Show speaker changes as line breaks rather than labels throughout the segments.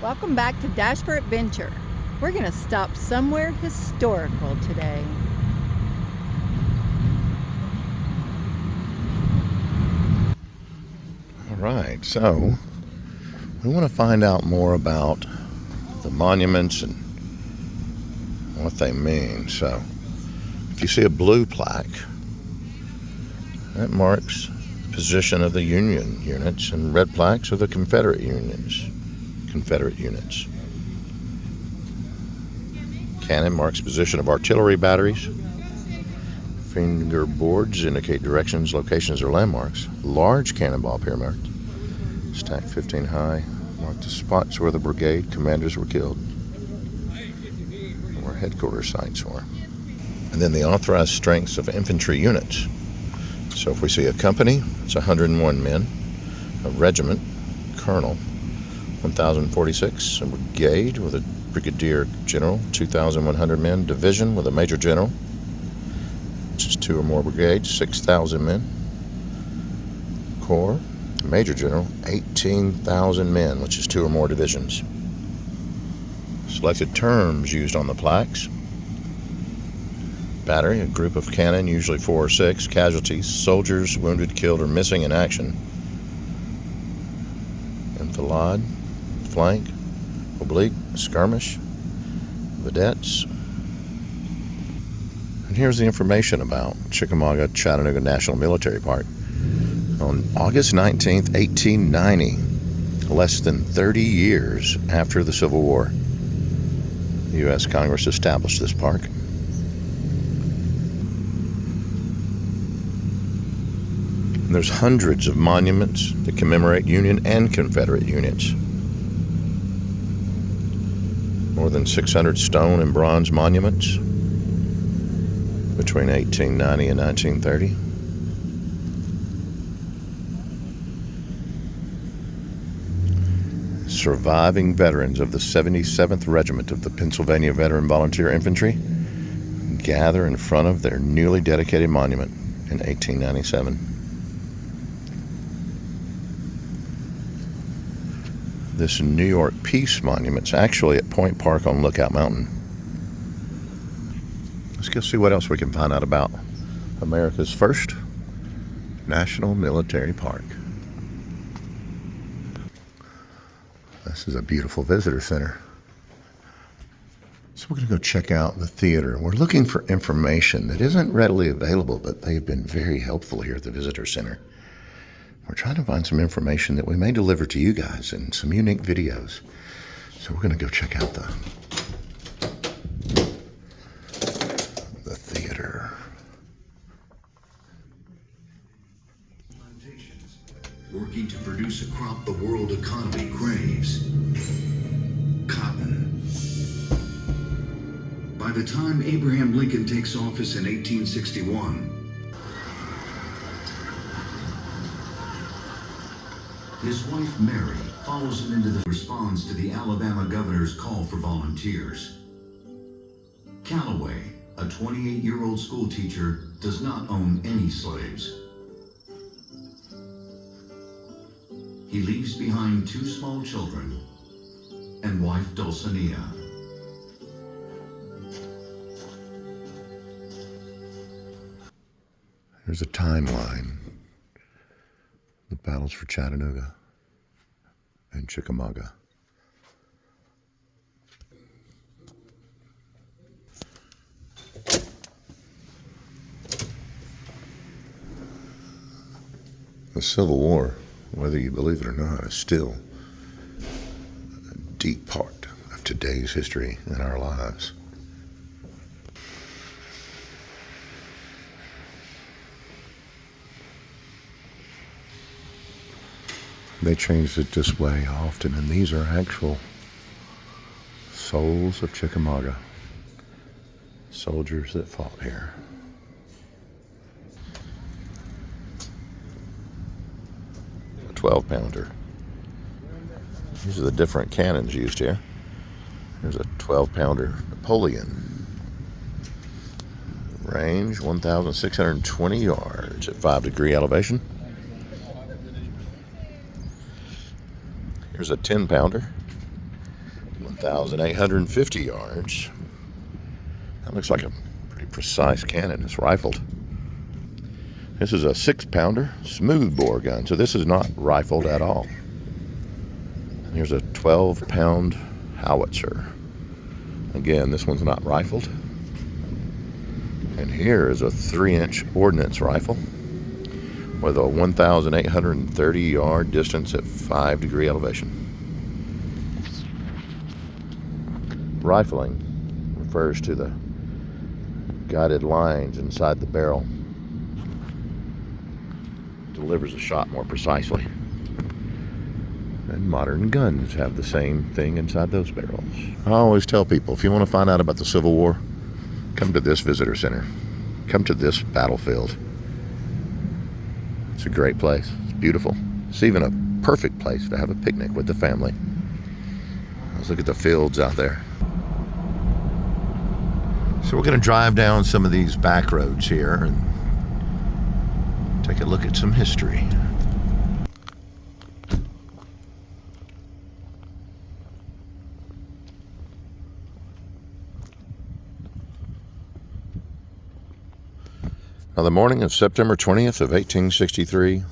Welcome back to Dash for Adventure. We're going to stop somewhere historical today.
All right, so we want to find out more about the monuments and what they mean. So if you see a blue plaque, that marks the position of the Union units, and red plaques are the Confederate units. Cannon marks position of artillery batteries. Finger boards indicate directions, locations, or landmarks. Large cannonball pyramid, stacked 15 high, mark the spots where the brigade commanders were killed, where headquarters sites were. And then the authorized strengths of infantry units. So if we see a company, it's 101 men. A regiment, colonel, 1,046. A brigade with a brigadier general, 2,100 men. Division with a major general, which is 2 or more brigades, 6,000 men. Corps, major general, 18,000 men, which is 2 or more divisions. Selected terms used on the plaques. Battery, a group of cannon, usually 4 or 6. Casualties, soldiers wounded, killed, or missing in action. Enfilade, flank, oblique, skirmish, vedettes. And here's the information about Chickamauga, Chattanooga National Military Park. On August 19th, 1890, less than 30 years after the Civil War, the U.S. Congress established this park. And there's hundreds of monuments that commemorate Union and Confederate units. More than 600 stone and bronze monuments between 1890 and 1930. Surviving veterans of the 77th Regiment of the Pennsylvania Veteran Volunteer Infantry gather in front of their newly dedicated monument in 1897. This New York Peace Monument's actually at Point Park on Lookout Mountain. Let's go see what else we can find out about America's first national military park. This is a beautiful visitor center. So we're going to go check out the theater. We're looking for information that isn't readily available, but they've been very helpful here at the visitor center. We're trying to find some information that we may deliver to you guys in some unique videos. So we're going to go check out the theater.
Working to produce a crop the world economy craves: cotton. By the time Abraham Lincoln takes office in 1861, his wife Mary follows him into the response to the Alabama governor's call for volunteers. Calloway, a 28-year-old school teacher, does not own any slaves. He leaves behind 2 small children and wife Dulcinea.
Here's a timeline. The battles for Chattanooga and Chickamauga. The Civil War, whether you believe it or not, is still a deep part of today's history in our lives. They changed it this way often, and these are actual souls of Chickamauga, soldiers that fought here. A 12-pounder. These are the different cannons used here. There's a 12-pounder Napoleon. Range 1,620 yards at 5-degree elevation. Here's a 10-pounder. 1,850 yards. That looks like a pretty precise cannon. It's rifled. This is a 6-pounder smoothbore gun, so this is not rifled at all. And here's a 12-pound howitzer. Again, this one's not rifled. And here is a 3-inch ordnance rifle with a 1,830 yard distance at 5-degree elevation. Rifling refers to the guided lines inside the barrel. Delivers a shot more precisely. And modern guns have the same thing inside those barrels. I always tell people, if you want to find out about the Civil War, come to this visitor center. Come to this battlefield. It's a great place. It's beautiful. It's even a perfect place to have a picnic with the family. Let's look at the fields out there. So we're going to drive down some of these back roads here and take a look at some history. On the morning of September 20th of 1863,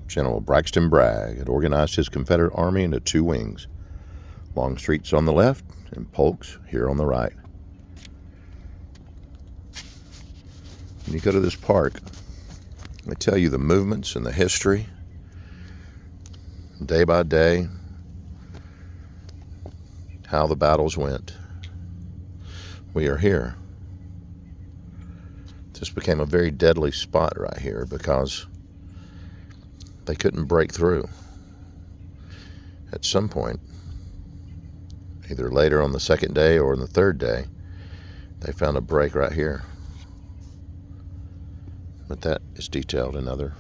General Braxton Bragg had organized his Confederate army into 2 wings, Longstreet's on the left and Polk's here on the right. When you go to this park, they tell you the movements and the history, day by day, how the battles went. We are here. This became a very deadly spot right here because they couldn't break through. At some point, either later on the 2nd day or on the 3rd day, they found a break right here. But that is detailed in other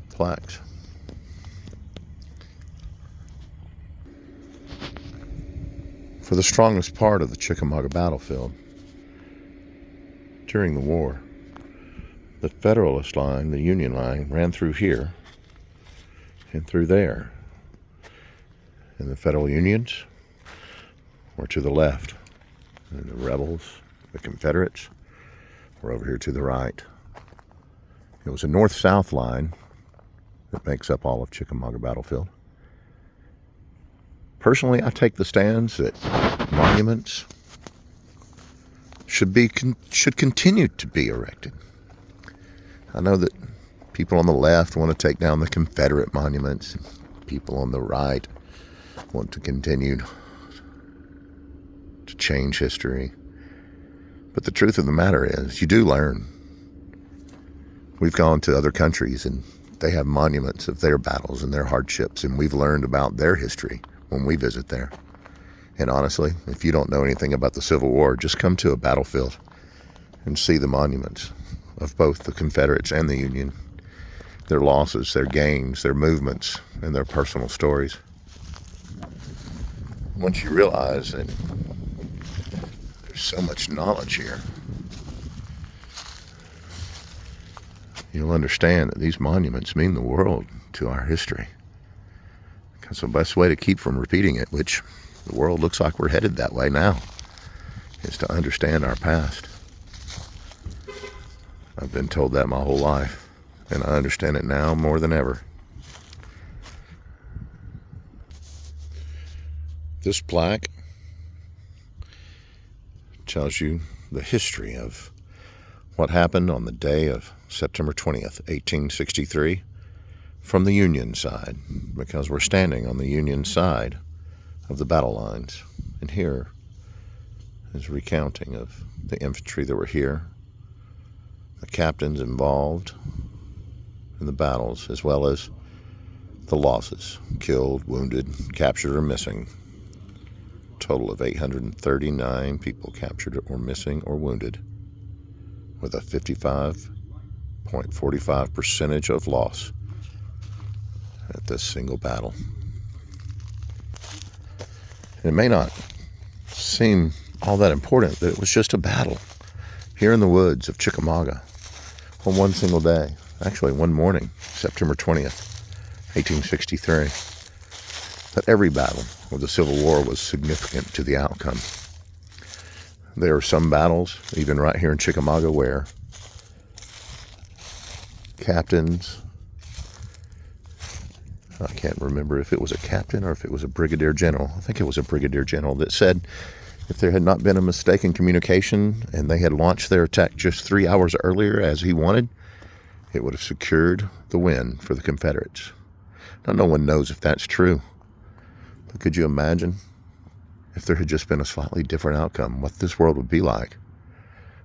plaques. For the strongest part of the Chickamauga Battlefield, during the war, the Federalist line, the Union line, ran through here and through there. And the Federal Unions were to the left. And the rebels, the Confederates, were over here to the right. It was a north-south line that makes up all of Chickamauga Battlefield. Personally, I take the stance that monuments should continue to be erected. I know that people on the left want to take down the Confederate monuments. People on the right want to continue to change history. But the truth of the matter is, you do learn. We've gone to other countries and they have monuments of their battles and their hardships, and we've learned about their history when we visit there. And honestly, if you don't know anything about the Civil War, just come to a battlefield and see the monuments of both the Confederates and the Union, their losses, their gains, their movements, and their personal stories. Once you realize that there's so much knowledge here, you'll understand that these monuments mean the world to our history. Because the best way to keep from repeating it, which the world looks like we're headed that way now, is to understand our past. I've been told that my whole life, and I understand it now more than ever. This plaque tells you the history of what happened on the day of September 20th, 1863, from the Union side, because we're standing on the Union side of the battle lines. And here is a recounting of the infantry that were here, the captains involved in the battles, as well as the losses, killed, wounded, captured, or missing. A total of 839 people captured or missing or wounded, with a 55.45 percentage of loss at this single battle. It may not seem all that important that it was just a battle here in the woods of Chickamauga on one single day, actually one morning, September 20th, 1863. But every battle of the Civil War was significant to the outcome. There are some battles, even right here in Chickamauga, where captains, I can't remember if it was a captain or if it was a brigadier general. I think it was a brigadier general that said if there had not been a mistake in communication and they had launched their attack just 3 hours earlier as he wanted, it would have secured the win for the Confederates. Now, no one knows if that's true, but could you imagine if there had just been a slightly different outcome, what this world would be like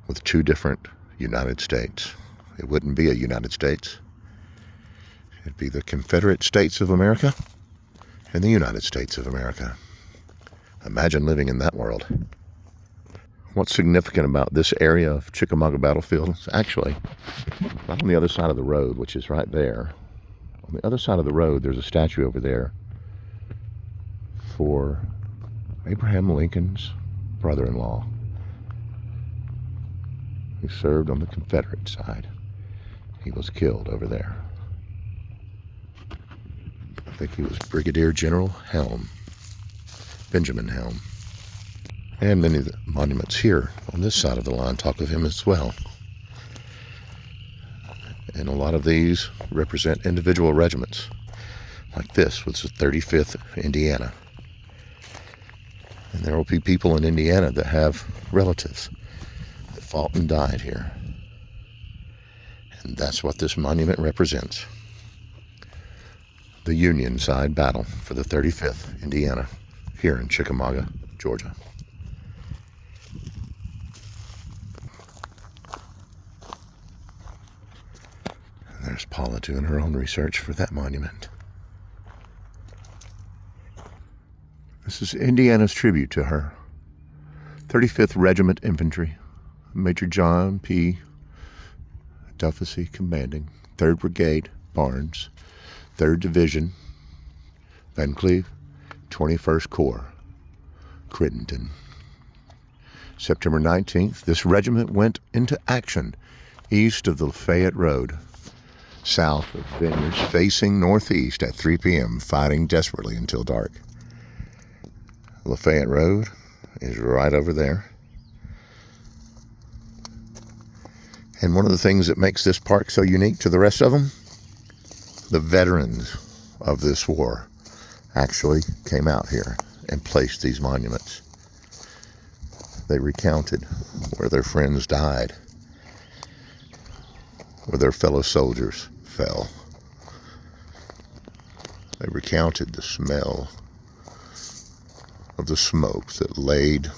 with two different United States? It wouldn't be a United States. It'd be the Confederate States of America and the United States of America. Imagine living in that world. What's significant about this area of Chickamauga Battlefield is actually right on the other side of the road, which is right there. On the other side of the road, there's a statue over there for Abraham Lincoln's brother-in-law, who served on the Confederate side. He was killed over there. I think he was Brigadier General Helm, Benjamin Helm. And many of the monuments here on this side of the line talk of him as well. And a lot of these represent individual regiments. Like this was the 35th Indiana. And there will be people in Indiana that have relatives that fought and died here. And that's what this monument represents. The Union side battle for the 35th Indiana here in Chickamauga, Georgia. And there's Paula doing her own research for that monument. This is Indiana's tribute to her. 35th Regiment Infantry, Major John P. Duffy commanding, 3rd Brigade, Barnes, 3rd Division, Van Cleve, 21st Corps, Crittenden. September 19th, this regiment went into action east of the Lafayette Road, south of Vineyards, facing northeast at 3 p.m., fighting desperately until dark. Lafayette Road is right over there. And one of the things that makes this park so unique to the rest of them, the veterans of this war actually came out here and placed these monuments. They recounted where their friends died, where their fellow soldiers fell. They recounted the smell of the smoke that laid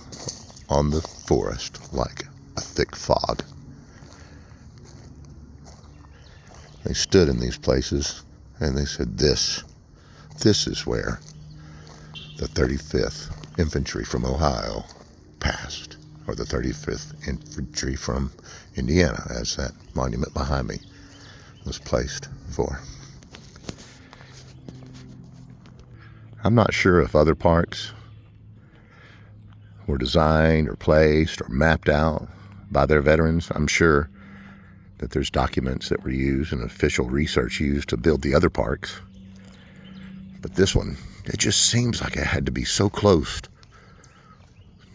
on the forest like a thick fog. They stood in these places and they said, this is where the 35th Infantry from Ohio passed, or the 35th Infantry from Indiana, as that monument behind me was placed for. I'm not sure if other parks were designed or placed or mapped out by their veterans. I'm sure that there's documents that were used and official research used to build the other parks. But this one, it just seems like it had to be so close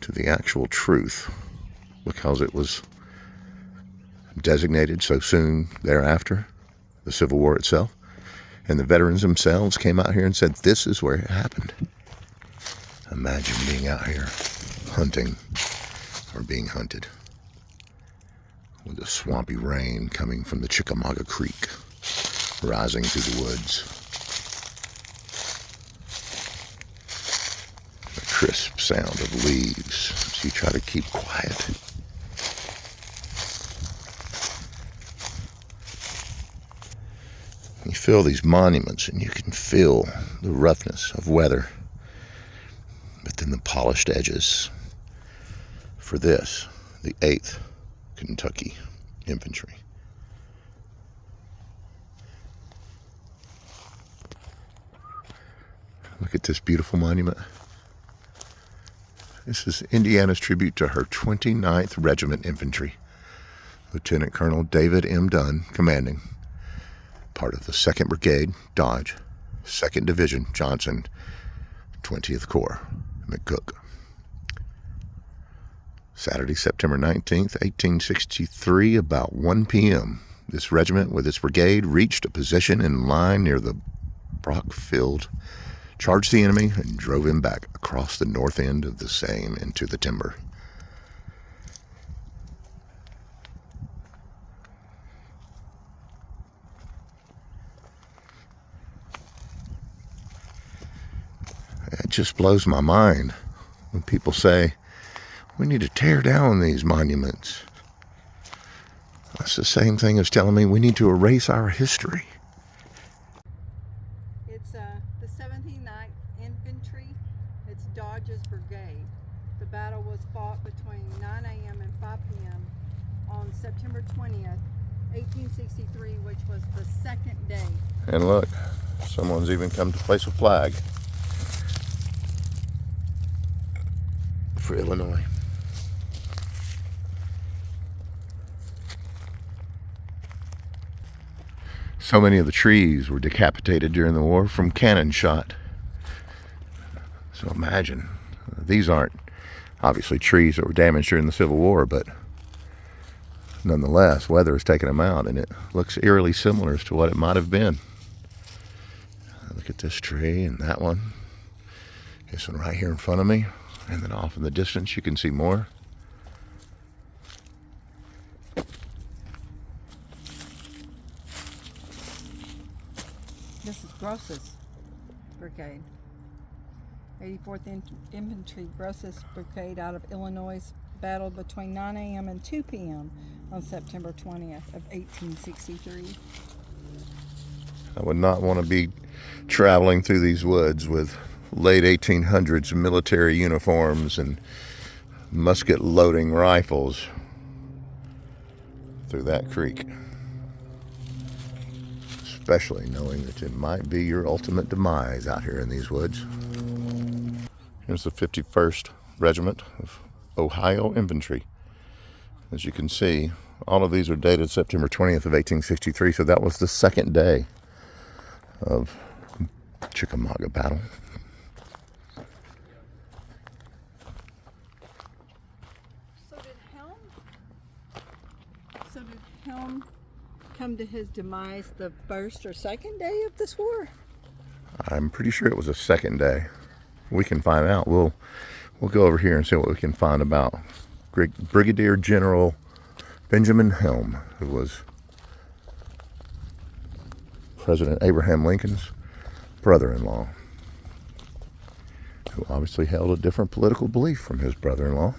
to the actual truth because it was designated so soon thereafter, the Civil War itself. And the veterans themselves came out here and said, this is where it happened. Imagine being out here hunting or being hunted with the swampy rain coming from the Chickamauga Creek rising through the woods. The crisp sound of leaves as you try to keep quiet. You feel these monuments and you can feel the roughness of weather, but then the polished edges. For this, the 8th Kentucky Infantry. Look at this beautiful monument. This is Indiana's tribute to her 29th Regiment Infantry. Lieutenant Colonel David M. Dunn, commanding, part of the 2nd Brigade, Dodge, 2nd Division, Johnson, 20th Corps, McCook. Saturday, September 19th, 1863, about 1 p.m., this regiment with its brigade reached a position in line near the Brock Field, charged the enemy, and drove him back across the north end of the same into the timber. It just blows my mind when people say, we need to tear down these monuments. That's the same thing as telling me we need to erase our history.
It's the 79th Infantry. It's Dodge's brigade. The battle was fought between 9 a.m. and 5 p.m. on September 20th, 1863, which was the second day.
And look, someone's even come to place a flag for Illinois. So many of the trees were decapitated during the war from cannon shot. So imagine, these aren't obviously trees that were damaged during the Civil War, but nonetheless, weather has taken them out, and it looks eerily similar as to what it might have been. Look at this tree and that one. This one right here in front of me, and then off in the distance you can see more.
This is Gross's brigade. 84th Infantry, Gross's brigade out of Illinois battled between 9 a.m. and 2 p.m. on September 20th of 1863.
I would not want to be traveling through these woods with late 1800s military uniforms and musket loading rifles through that creek. Especially knowing that it might be your ultimate demise out here in these woods. Here's the 51st Regiment of Ohio Infantry. As you can see, all of these are dated September 20th of 1863, so that was the second day of Chickamauga Battle.
So did Helm come to his demise the first or second day of this war?
I'm pretty sure it was the second day. We can find out. We'll go over here and see what we can find about Brigadier General Benjamin Helm, who was President Abraham Lincoln's brother-in-law, who obviously held a different political belief from his brother-in-law,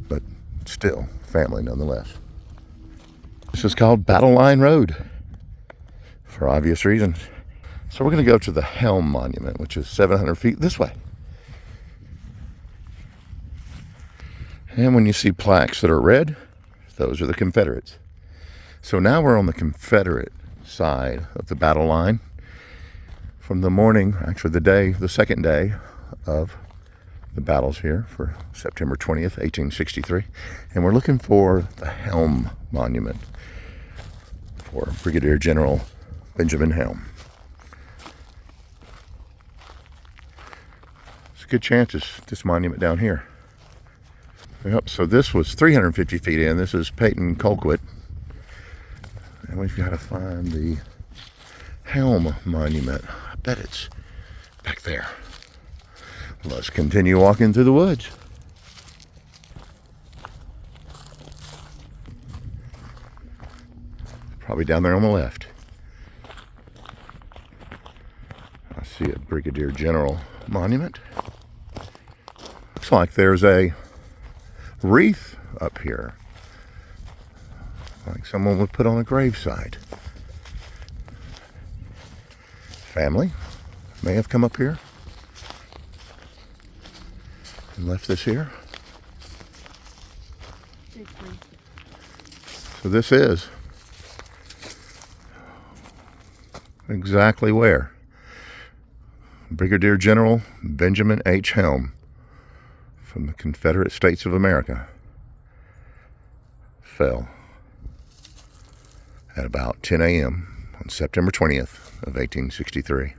but still family nonetheless. This is called Battle Line Road for obvious reasons. So we're going to go to the Helm Monument, which is 700 feet this way. And when you see plaques that are red, those are the Confederates. So now we're on the Confederate side of the battle line from the morning, actually the second day of the battles here for September 20th, 1863. And we're looking for the Helm Monument for Brigadier General Benjamin Helm. It's a good chance it's this monument down here. Yep, so this was 350 feet in. This is Peyton Colquitt. And we've got to find the Helm Monument. I bet it's back there. Let's continue walking through the woods. Probably down there on the left. I see a Brigadier General Monument. Looks like there's a wreath up here, like someone would put on a gravesite. Family may have come up here and left this here. So this is exactly where Brigadier General Benjamin H. Helm from the Confederate States of America fell at about 10 a.m. on September 20th of 1863.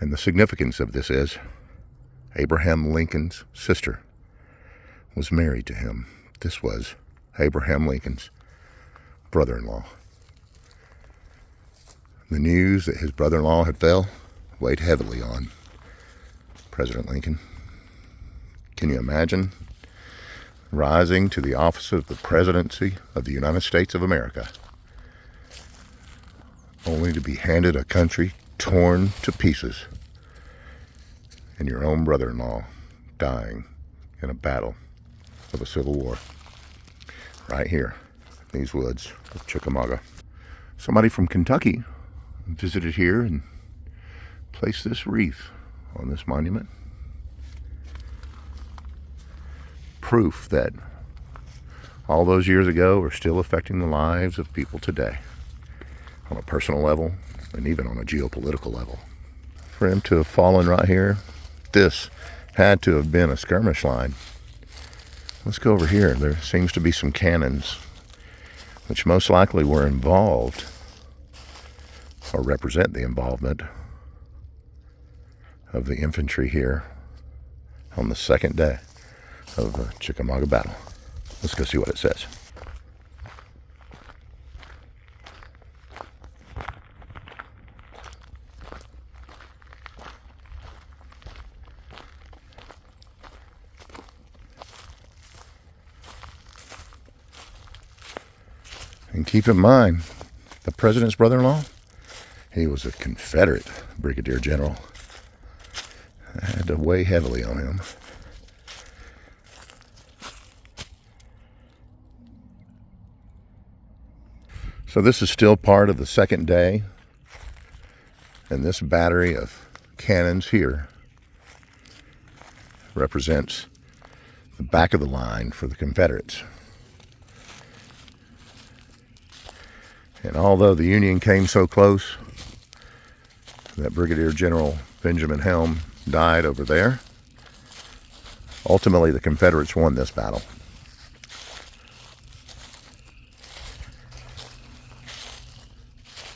And the significance of this is Abraham Lincoln's sister was married to him. This was Abraham Lincoln's brother-in-law. The news that his brother-in-law had fell weighed heavily on President Lincoln. Can you imagine rising to the office of the presidency of the United States of America, only to be handed a country torn to pieces and your own brother-in-law dying in a battle of a civil war right here in these woods of Chickamauga? Somebody from Kentucky visited here and placed this wreath on this monument. Proof that all those years ago are still affecting the lives of people today on a personal level and even on a geopolitical level. For him to have fallen right here, this had to have been a skirmish line. Let's go over here. There seems to be some cannons which most likely were involved or represent the involvement of the infantry here on the second day of the Chickamauga battle. Let's go see what it says. And keep in mind, the president's brother-in-law, he was a Confederate Brigadier General. I had to weigh heavily on him. So this is still part of the second day, and this battery of cannons here represents the back of the line for the Confederates. And although the Union came so close that Brigadier General Benjamin Helm died over there, ultimately the Confederates won this battle.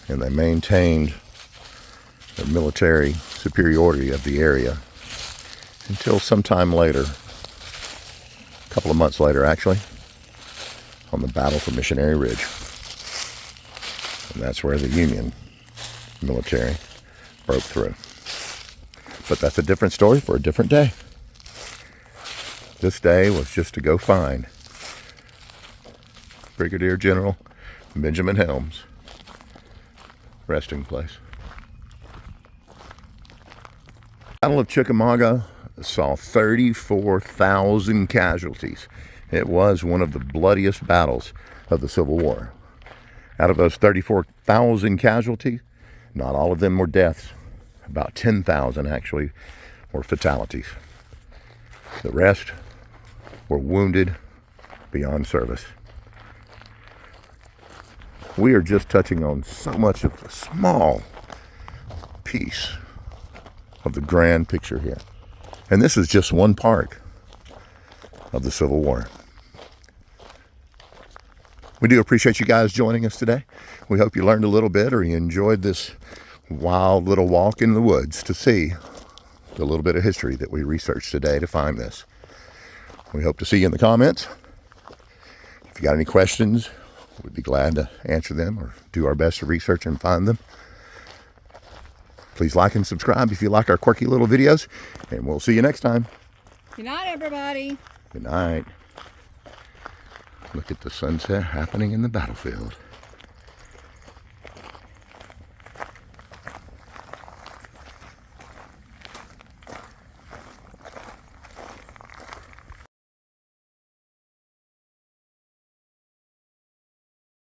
And they maintained their military superiority of the area until sometime later, a couple of months later actually, on the Battle for Missionary Ridge. And that's where the Union military broke through. But that's a different story for a different day. This day was just to go find Brigadier General Benjamin Helm's resting place. Battle of Chickamauga saw 34,000 casualties. It was one of the bloodiest battles of the Civil War. Out of those 34,000 casualties, not all of them were deaths. About 10,000 actually were fatalities. The rest were wounded beyond service. We are just touching on so much of a small piece of the grand picture here. And this is just one part of the Civil War. We do appreciate you guys joining us today. We hope you learned a little bit or you enjoyed this wild little walk in the woods to see the little bit of history that we researched today to find this. We hope to see you in the comments. If you got any questions, we'd be glad to answer them or do our best to research and find them. Please like and subscribe if you like our quirky little videos, and we'll see you next time.
Good night, everybody.
Good night. Look at the sunset happening in the battlefield.